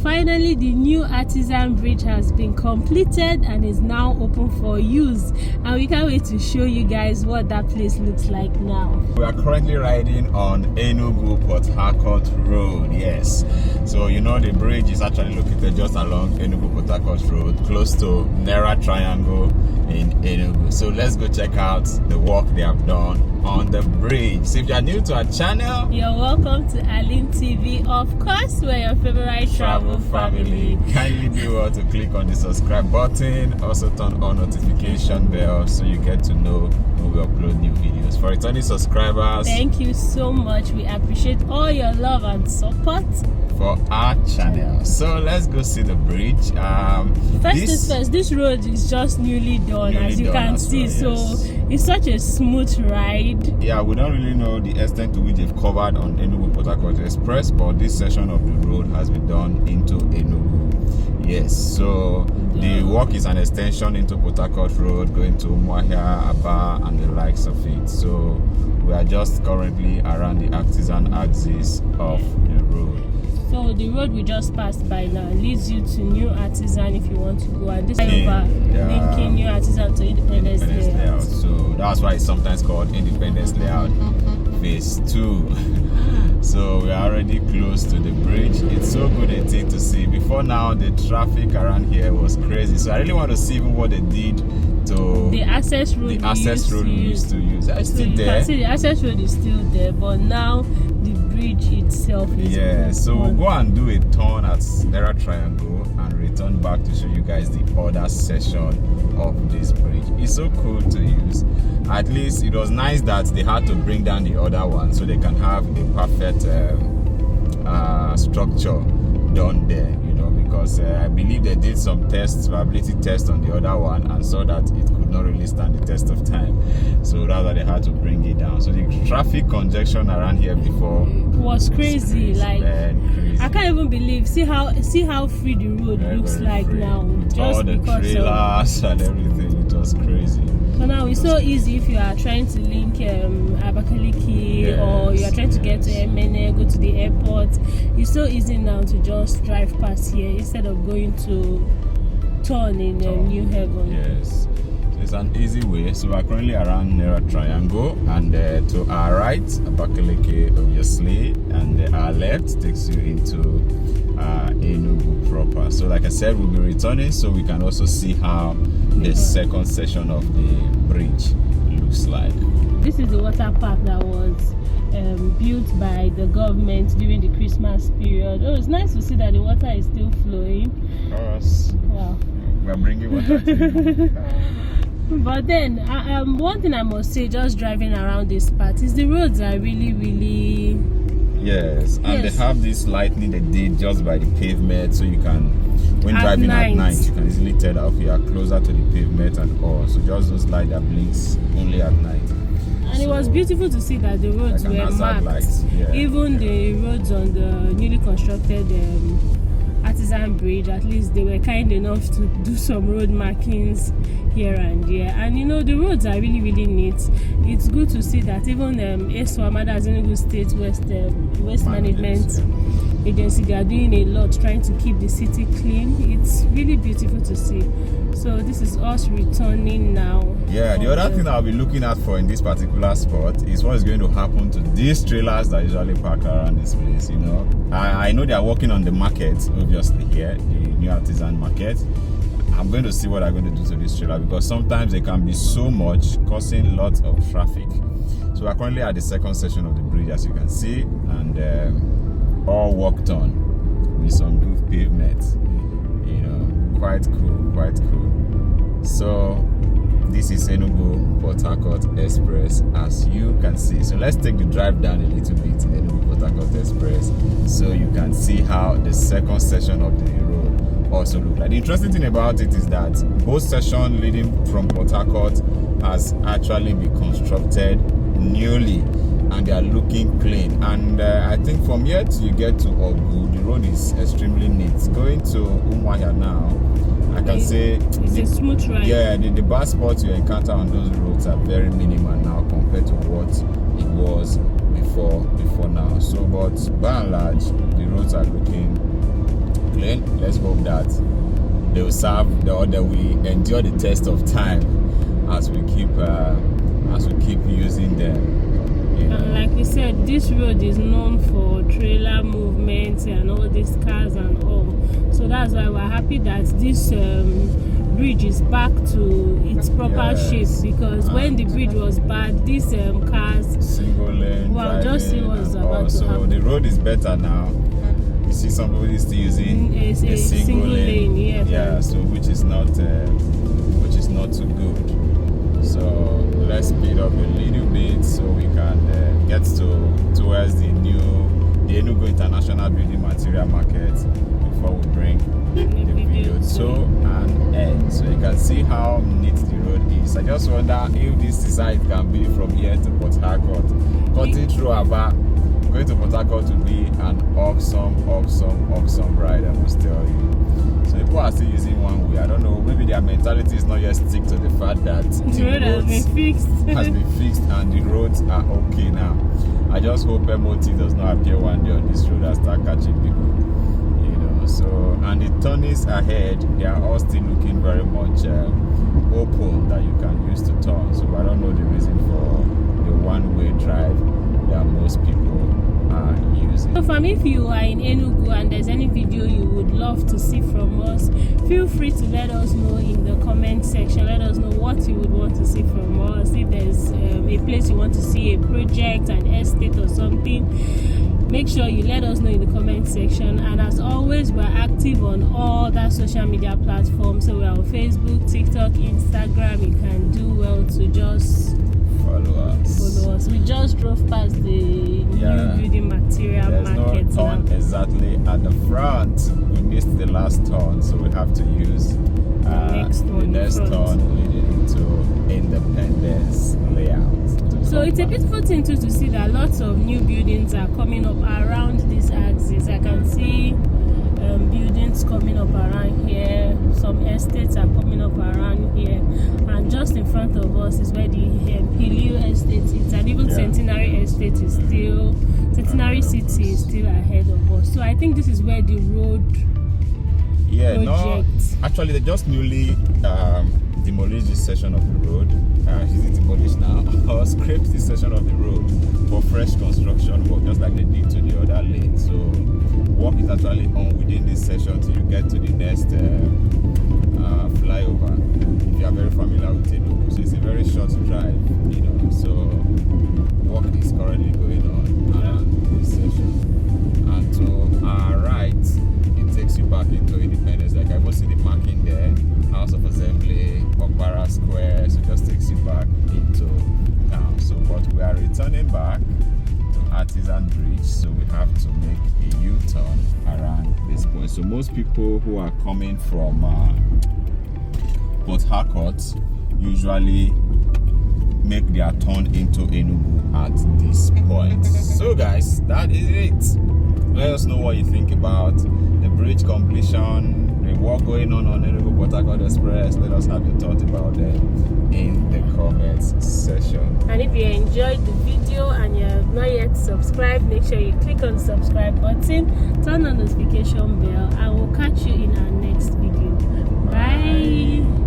finally the new Artisan Bridge has been completed and is now open for use, and we can't wait to show you guys what that place looks like now. We are currently riding on Enugu Port Harcourt Road. Yes, so you know the bridge is actually located just along Enugu Port Harcourt Road, close to Naira Triangle in Enugu. So let's go check out the work they have done on the bridge. So if you are new to our channel, you're welcome to Alim TV. Of course, we're your favorite travel family. Kindly do well to click on the subscribe button, also turn on notification bell so you get to know when we upload new videos. For returning subscribers, thank you so much. We appreciate all your love and support for our channel. So let's go see the bridge. First, this road is just newly done, as you can see. So it's such a smooth ride. Yeah, we don't really know the extent to which they've covered on Enugu Port Harcourt Express, but this section of the road has been done into Enugu. Yes, so the work is an extension into Port Harcourt Road, going to Umuahia, Aba, and the likes of it. So we are just currently around the Artisan axis of the road. So the road we just passed by now leads you to New Artisan if you want to go, and this linking New Artisan to Independence Layout. So that's why it's sometimes called Independence Layout Phase 2. So we are already close to the bridge. It's so good a thing to see. Before now, the traffic around here was crazy. So I really want to see even what they did to the access road we used to use. It's still there. You can see the access road is still there, but now the bridge itself is so we'll go and do a turn at Naira Triangle and return back to show you guys the other section of this bridge. It's so cool to use. At least it was nice that they had to bring down the other one so they can have the perfect structure done there, you know, because I believe they did some tests, viability tests on the other one, and saw that it could not really stand the test of time. So that's why they had to bring it down. So the traffic congestion around here before was crazy. Like crazy. I can't even believe. See how free the road looks like free now. Just all the trailers and everything. It was crazy. So now it's so easy if you are trying to link Abakaliki or you are trying to get to Emene, go to the airport. It's so easy now to just drive past here instead of going to turn in New Haven. Yes, it's an easy way. So we're currently around Naira Triangle, and to our right, Abakaliki obviously, and our left takes you into Enugu proper. So like I said, we'll be returning so we can also see how the second section of the bridge looks like. This is the water park that was built by the government during the Christmas period. Oh, it's nice to see that the water is still flowing. Of course. Wow. We're bringing water to you. But then, one thing I must say, just driving around this part, is the roads are really Yes, and they have this lighting they did just by the pavement, so you can, when driving at night, you can easily tell that okay, you are closer to the pavement and all. So just those lights that blinks only at night. And it was beautiful to see that the roads were marked. Even the roads on the newly constructed Artisan Bridge, at least they were kind enough to do some road markings here and there. And you know, the roads are really neat. It's good to see that even ASWAMADA's Enugu State Waste Management Agency, they are doing a lot trying to keep the city clean. It's really beautiful to see. So this is us returning now. Yeah, the other thing I'll be looking at for in this particular spot is what is going to happen to these trailers that usually park around this place. You know, I know they are working on the market, obviously here, the new Artisan market. I'm going to see what I'm going to do to this trailer, because sometimes they can be so much, causing lots of traffic. So we're currently at the second section of the bridge, as you can see, and all worked on with some good pavement. You know, quite cool. So this is Enugu Port Harcourt Express, as you can see. So let's take the drive down a little bit in Enugu Port Harcourt Express so you can see how the second section of the road also look like. The interesting thing about it is that both sections leading from Port Harcourt has actually been constructed newly, and they are looking clean. And I think from here to you get to Ogu, the road is extremely neat. Going to Umuahia now, I can say it's a smooth ride. Yeah, the bad spots you encounter on those roads are very minimal now compared to what it was before now. So, but by and large, the roads are looking clean. let's hope that they will serve or they will endure the test of time as we keep using them. Like we said, this road is known for trailer movements and all these cars and all. So that's why we're happy that this bridge is back to its proper shape, because when the bridge was bad, these cars single lane just see what's about to happen. So the road is better now. You see somebody still using a single lane. Yeah, so which is not too good. So let's speed up a little bit so we can get towards the Enugu International Building Material Market before we bring the video to an end. So you can see how neat the road is. I just wonder if this side can be from here to Port Harcourt. Cutting through Aba, going to Port Harcourt will be an awesome ride, I must tell you. So people are still using one way. I don't know, maybe their mentality is not yet stick to the fact that the road has been fixed and the roads are okay now. I just hope MOT does not appear one day on this road and start catching people. So, and the turns ahead, they are all still looking very much open that you can use to turn. So I don't know the reason for the one-way drive that most people are using. So if you are in Enugu and there's any video you would love to see from us, feel free to let us know in the comment section. Let us know what you would want to see from us. If there's a place you want to see, a project, an estate or something, make sure you let us know in the comment section. And as always, we're active on all that social media platforms. So we're on Facebook, TikTok, Instagram. You can do well to just follow us. We just drove past the new building material market. There's no turn exactly at the front. We missed the last turn, so we have to use the next turn leading into Independence layout. So it's a beautiful thing too to see that lots of new buildings are coming up around this axis. I can see buildings coming up around here. Some estates are coming up around here, and just in front of us is where the Hilio estate is, and even Centenary estate is still, Centenary City is still ahead of us. So I think this is where the road actually they just newly demolished this section of the road. Is it demolished now? Or scraped this section of the road for fresh construction work, just like they did to the other lane. So work is actually on within this section till you get to the next flyover. If you are very familiar with Enugu, so it's a very short drive, So work is currently going on around this section. And to our right, it takes you back into Independence. Like I was see the marking there, House of Assembly, Okpara Square, so just takes you back into town. So, but we are returning back to Artisan Bridge, so we have to make a U-turn around this point. So most people who are coming from Port Harcourt usually make their turn into Enugu at this point. So guys, that is it. Let us know what you think about the bridge completion, the work going on Enugu Port Harcourt Express. Let us have your thoughts about them in the comments section. And if you enjoyed the video and you have not yet subscribed, make sure you click on the subscribe button, turn on the notification bell, and we'll catch you in our next video. Bye.